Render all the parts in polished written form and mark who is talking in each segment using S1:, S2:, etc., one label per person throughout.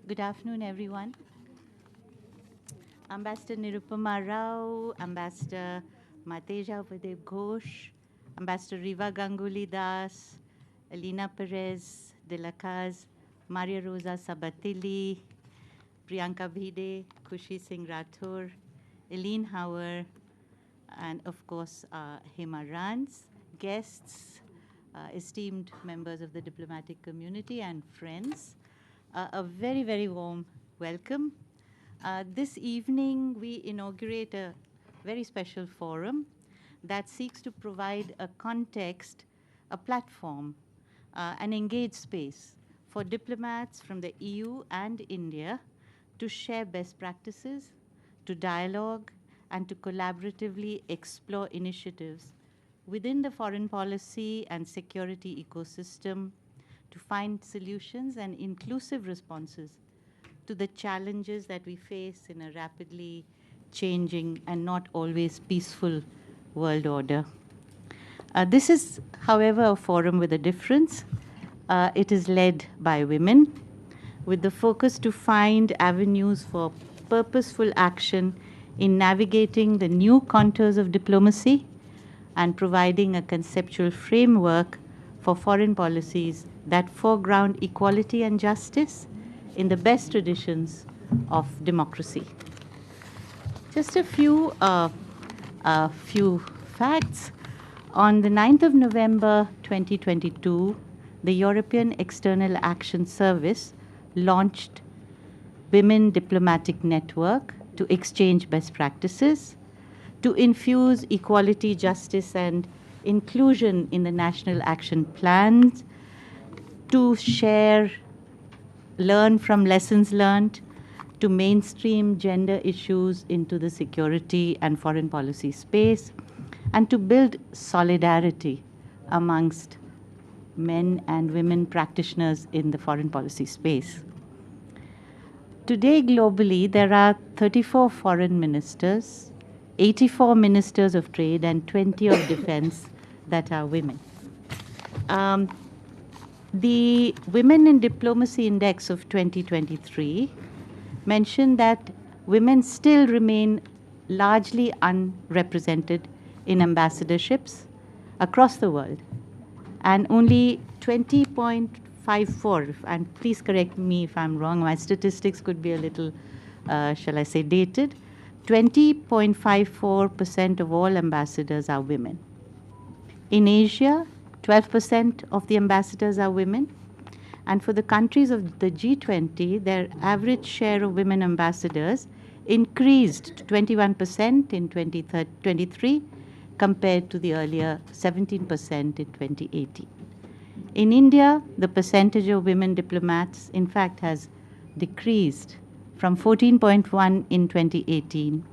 S1: Good afternoon, everyone. Ambassador Nirupama Rao, Ambassador Mateja Upadhyay Ghosh, Ambassador Riva Ganguly Das, Elena Perez de la Caz, Maria Rosa Sabatili, Priyanka Bhide, Khushi Singh Rathore, Eileen Hauer, and of course, Hema Rans, guests, esteemed members of the diplomatic community and friends. A very, very warm welcome. This evening, we inaugurate a very special forum that seeks to provide a context, a platform, an engaged space for diplomats from the EU and India to share best practices, to dialogue, and to collaboratively explore initiatives within the foreign policy and security ecosystem to find solutions and inclusive responses to the challenges that we face in a rapidly changing and not always peaceful world order. This is, however, a forum with a difference. It is led by women with the focus to find avenues for purposeful action in navigating the new contours of diplomacy and providing a conceptual framework for foreign policies that foreground equality and justice in the best traditions of democracy. Just a few facts. On the 9th of November 2022, the European External Action Service launched Women Diplomatic Network to exchange best practices, to infuse equality, justice, and inclusion in the national action plans, to share, learn from lessons learned, to mainstream gender issues into the security and foreign policy space, and to build solidarity amongst men and women practitioners in the foreign policy space. Today, globally, there are 34 foreign ministers, 84 ministers of trade, and 20 of defense that are women. The Women in Diplomacy Index of 2023 mentioned that women still remain largely unrepresented in ambassadorships across the world, and only 20.54, and please correct me if I'm wrong, my statistics could be a little, shall I say, dated, 20.54% of all ambassadors are women. In Asia, 12% of the ambassadors are women. And for the countries of the G20, their average share of women ambassadors increased to 21% in 2023 compared to the earlier 17% in 2018. In India, the percentage of women diplomats, in fact, has decreased from 14.1 in 2018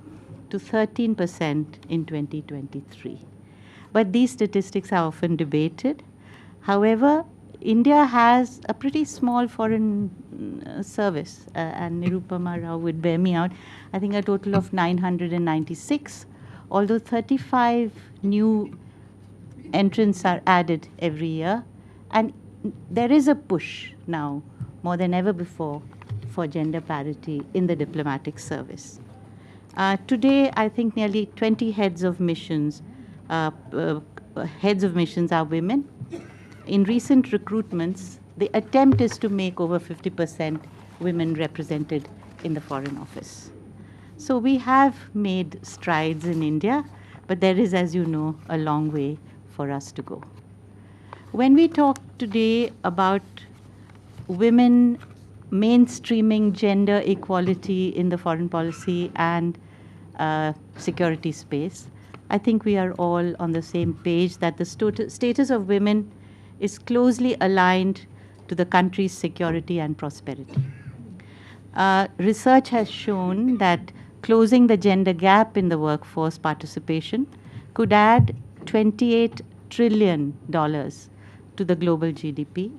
S1: to 13% in 2023. But these statistics are often debated. However, India has a pretty small foreign service, and Nirupama Rao would bear me out. I think a total of 996, although 35 new entrants are added every year. And there is a push now, more than ever before, for gender parity in the diplomatic service. Today, I think nearly 20 heads of missions are women. In recent recruitments, the attempt is to make over 50% women represented in the Foreign Office. So we have made strides in India, but there is, as you know, a long way for us to go. When we talk today about women mainstreaming gender equality in the foreign policy and security space, I think we are all on the same page that the status of women is closely aligned to the country's security and prosperity. Research has shown that closing the gender gap in the workforce participation could add $28 trillion to the global GDP,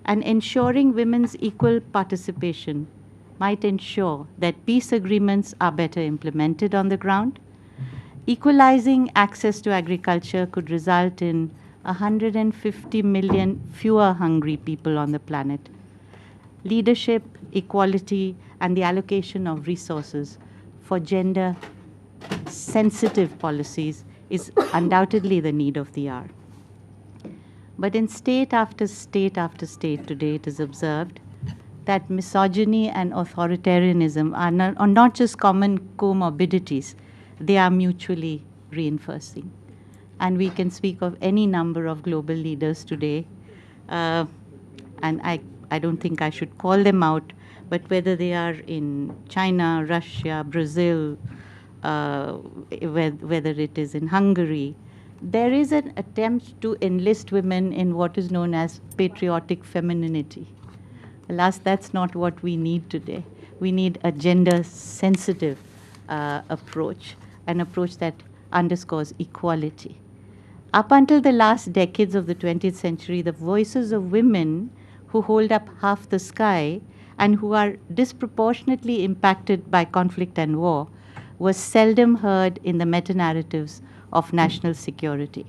S1: and ensuring women's equal participation might ensure that peace agreements are better implemented on the ground. Equalizing access to agriculture could result in 150 million fewer hungry people on the planet. Leadership equality, and the allocation of resources for gender sensitive policies is undoubtedly the need of the hour. But in state after state after state today, it is observed that misogyny and authoritarianism are not just common comorbidities, they are mutually reinforcing. And we can speak of any number of global leaders today, and I don't think I should call them out, but whether they are in China, Russia, Brazil, whether it is in Hungary, there is an attempt to enlist women in what is known as patriotic femininity. Alas, that's not what we need today. We need a gender-sensitive approach, an approach that underscores equality. Up until the last decades of the 20th century, the voices of women who hold up half the sky and who are disproportionately impacted by conflict and war was seldom heard in the meta-narratives of national security.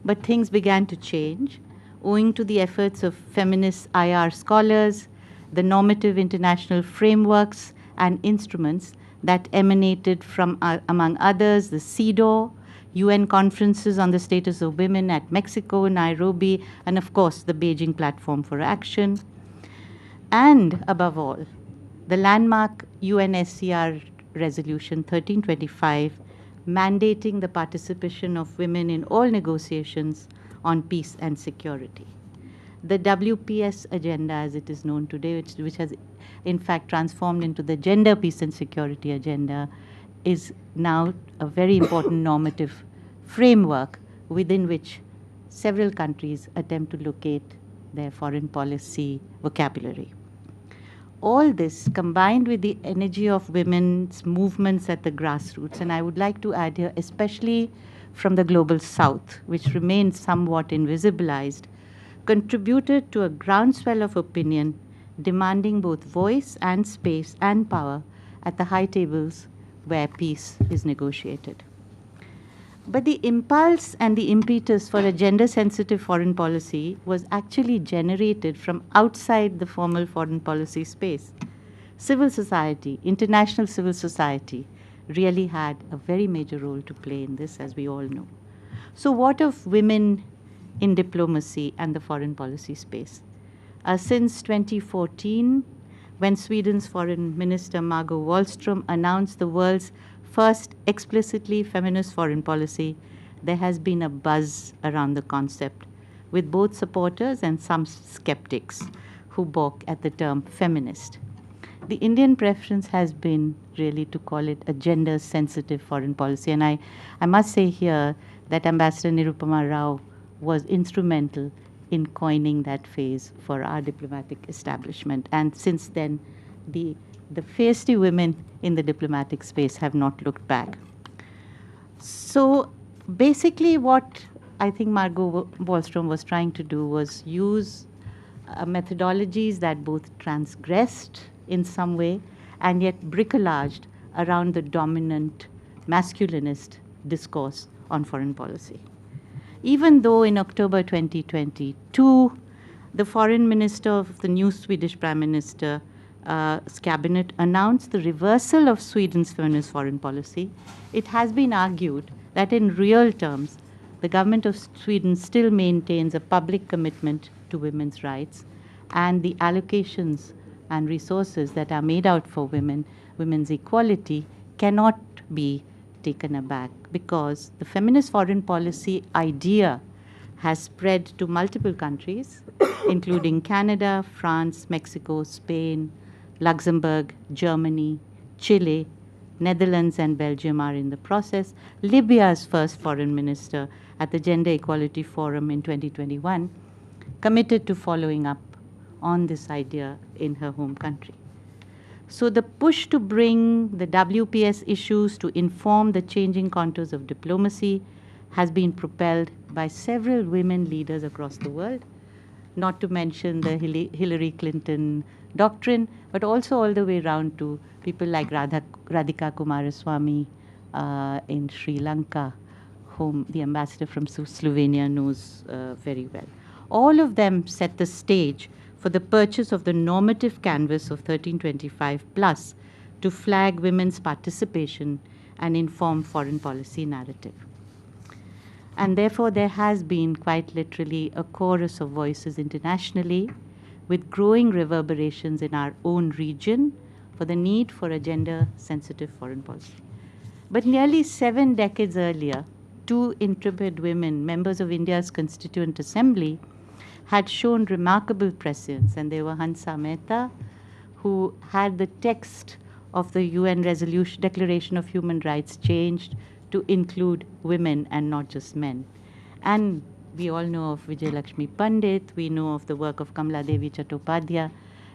S1: But things began to change owing to the efforts of feminist IR scholars, the normative international frameworks and instruments that emanated from, among others, the CEDAW, UN conferences on the status of women at Mexico, Nairobi, and of course, the Beijing Platform for Action. And above all, the landmark UNSCR Resolution 1325, mandating the participation of women in all negotiations on peace and security. The WPS agenda, as it is known today, which has in fact transformed into the Gender, Peace and Security Agenda, is now a very important normative framework within which several countries attempt to locate their foreign policy vocabulary. All this combined with the energy of women's movements at the grassroots, and I would like to add here, especially from the global south, which remains somewhat invisibilized, contributed to a groundswell of opinion demanding both voice and space and power at the high tables where peace is negotiated. But the impulse and the impetus for a gender-sensitive foreign policy was actually generated from outside the formal foreign policy space. Civil society, international civil society, really had a very major role to play in this, as we all know. So what of women in diplomacy and the foreign policy space? Since 2014, when Sweden's Foreign Minister Margot Wallström announced the world's first explicitly feminist foreign policy, there has been a buzz around the concept, with both supporters and some skeptics who balk at the term feminist. The Indian preference has been really to call it a gender-sensitive foreign policy, and I must say here that Ambassador Nirupama Rao was instrumental in coining that phrase for our diplomatic establishment, and since then, the feisty women in the diplomatic space have not looked back. So basically what I think Margot Wallström was trying to do was use methodologies that both transgressed in some way and yet bricolaged around the dominant masculinist discourse on foreign policy. Even though in October 2022, the foreign minister of the new Swedish Prime Minister cabinet announced the reversal of Sweden's feminist foreign policy, it has been argued that in real terms, the government of Sweden still maintains a public commitment to women's rights, and the allocations and resources that are made out for women, women's equality, cannot be taken aback because the feminist foreign policy idea has spread to multiple countries, including Canada, France, Mexico, Spain, Luxembourg, Germany, Chile, Netherlands and Belgium are in the process. Libya's first foreign minister at the Gender Equality Forum in 2021 committed to following up on this idea in her home country. So the push to bring the WPS issues to inform the changing contours of diplomacy has been propelled by several women leaders across the world, not to mention the Hillary Clinton doctrine, but also all the way around to people like Radhika Kumaraswamy in Sri Lanka, whom the ambassador from Slovenia knows very well. All of them set the stage for the purchase of the normative canvas of 1325 plus to flag women's participation and inform foreign policy narrative. And therefore, there has been quite literally a chorus of voices internationally with growing reverberations in our own region for the need for a gender-sensitive foreign policy. But nearly 7 decades earlier, 2 intrepid women, members of India's Constituent Assembly, had shown remarkable prescience, and they were Hansa Mehta, who had the text of the UN Declaration of Human Rights changed to include women and not just men. And we all know of Vijaya Lakshmi Pandit, we know of the work of Kamala Devi Chattopadhyay,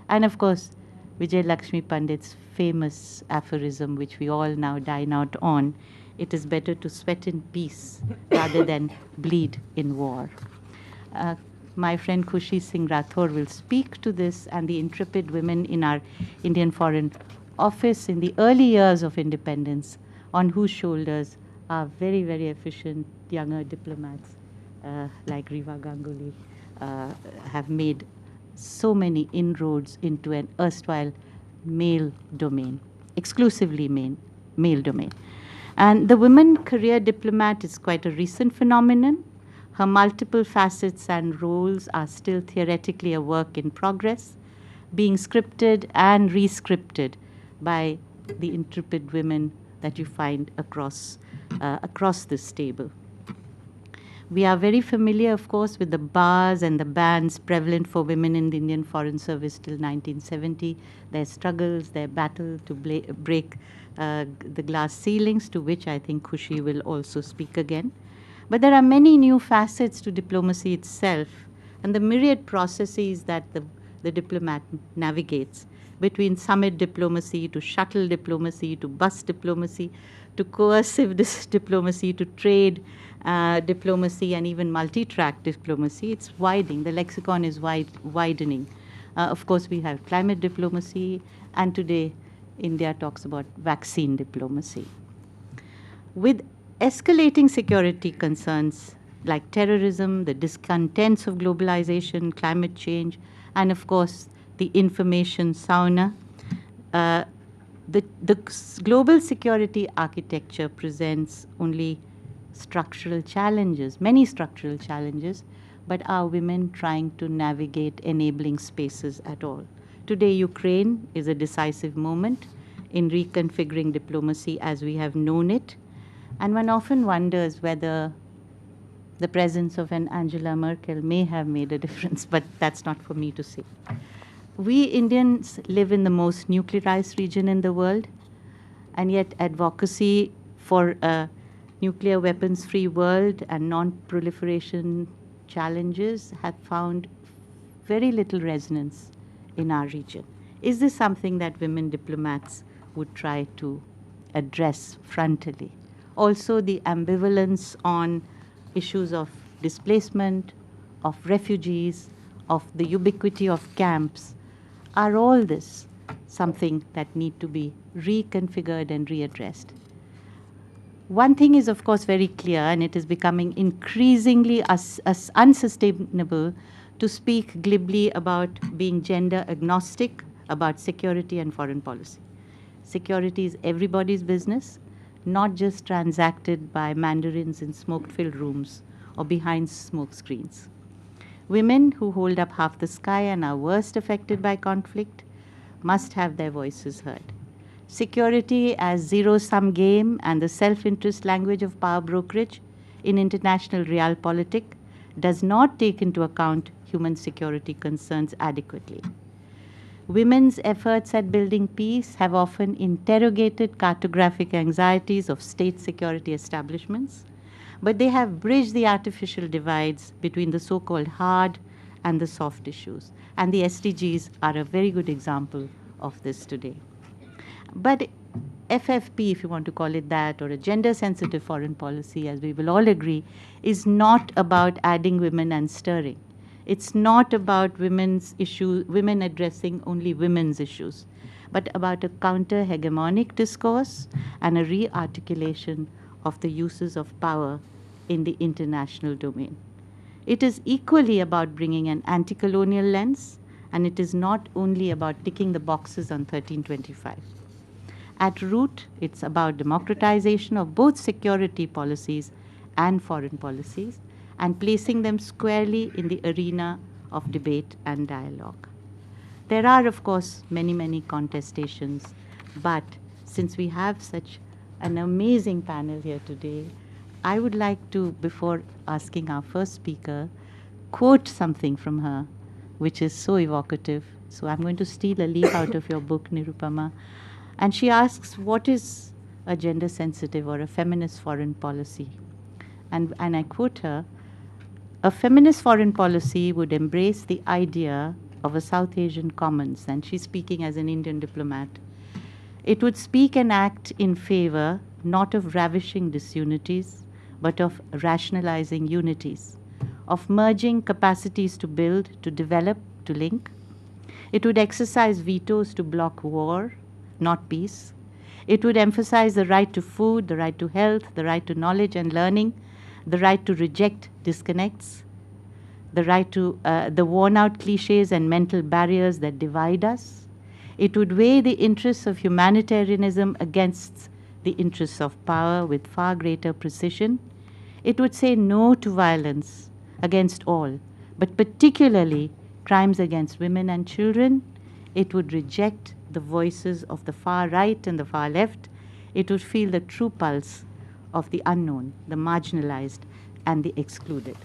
S1: and of course, Vijaya Lakshmi Pandit's famous aphorism, which we all now dine out on, it is better to sweat in peace rather than bleed in war. My friend Khushi Singh Rathore will speak to this and the intrepid women in our Indian Foreign Office in the early years of independence, on whose shoulders our very, very efficient younger diplomats like Riva Ganguly have made so many inroads into an erstwhile male domain, exclusively male domain. And the women career diplomat is quite a recent phenomenon. Her multiple facets and roles are still theoretically a work in progress, being scripted and re-scripted by the intrepid women that you find across this table. We are very familiar, of course, with the bars and the bans prevalent for women in the Indian Foreign Service till 1970, their struggles, their battle to break the glass ceilings, to which I think Khushi will also speak again. But there are many new facets to diplomacy itself and the myriad processes that the diplomat navigates, between summit diplomacy to shuttle diplomacy to bus diplomacy to coercive diplomacy to trade diplomacy and even multi-track diplomacy. It's widening. The lexicon is widening. Of course, we have climate diplomacy, and today India talks about vaccine diplomacy. With escalating security concerns like terrorism, the discontents of globalization, climate change, and of course the information sauna, the global security architecture presents only structural challenges, many structural challenges, but are women trying to navigate enabling spaces at all? Today, Ukraine is a decisive moment in reconfiguring diplomacy as we have known it, and one often wonders whether the presence of an Angela Merkel may have made a difference, but that's not for me to say. We Indians live in the most nuclearized region in the world, and yet advocacy for a nuclear weapons-free world and non-proliferation challenges have found very little resonance in our region. Is this something that women diplomats would try to address frontally? Also, the ambivalence on issues of displacement, of refugees, of the ubiquity of camps, are all this something that need to be reconfigured and readdressed? One thing is, of course, very clear, and it is becoming increasingly unsustainable to speak glibly about being gender agnostic about security and foreign policy. Security is everybody's business, not just transacted by mandarins in smoke-filled rooms or behind smoke screens. Women who hold up half the sky and are worst affected by conflict must have their voices heard. Security as zero-sum game and the self-interest language of power brokerage in international realpolitik does not take into account human security concerns adequately. Women's efforts at building peace have often interrogated cartographic anxieties of state security establishments, but they have bridged the artificial divides between the so-called hard and the soft issues. And the SDGs are a very good example of this today. But FFP, if you want to call it that, or a gender-sensitive foreign policy, as we will all agree, is not about adding women and stirring. It's not about women addressing only women's issues, but about a counter-hegemonic discourse and a rearticulation of the uses of power in the international domain. It is equally about bringing an anti-colonial lens And it is not only about ticking the boxes on 1325. At root, it's about democratization of both security policies and foreign policies and placing them squarely in the arena of debate and dialogue. There are, of course, many, many contestations, but since we have such an amazing panel here today, I would like to, before asking our first speaker, quote something from her, which is so evocative. So I'm going to steal a leaf out of your book, Nirupama. And she asks, what is a gender sensitive or a feminist foreign policy? And I quote her, a feminist foreign policy would embrace the idea of a South Asian commons, and she's speaking as an Indian diplomat. It would speak and act in favor not of ravishing disunities, but of rationalizing unities, of merging capacities to build, to develop, to link. It would exercise vetoes to block war, not peace. It would emphasize the right to food, the right to health, the right to knowledge and learning, the right to reject disconnects, the right to the worn-out cliches and mental barriers that divide us. It would weigh the interests of humanitarianism against the interests of power with far greater precision. It would say no to violence against all, but particularly crimes against women and children. It would reject the voices of the far right and the far left. It would feel the true pulse of the unknown, the marginalized, and the excluded.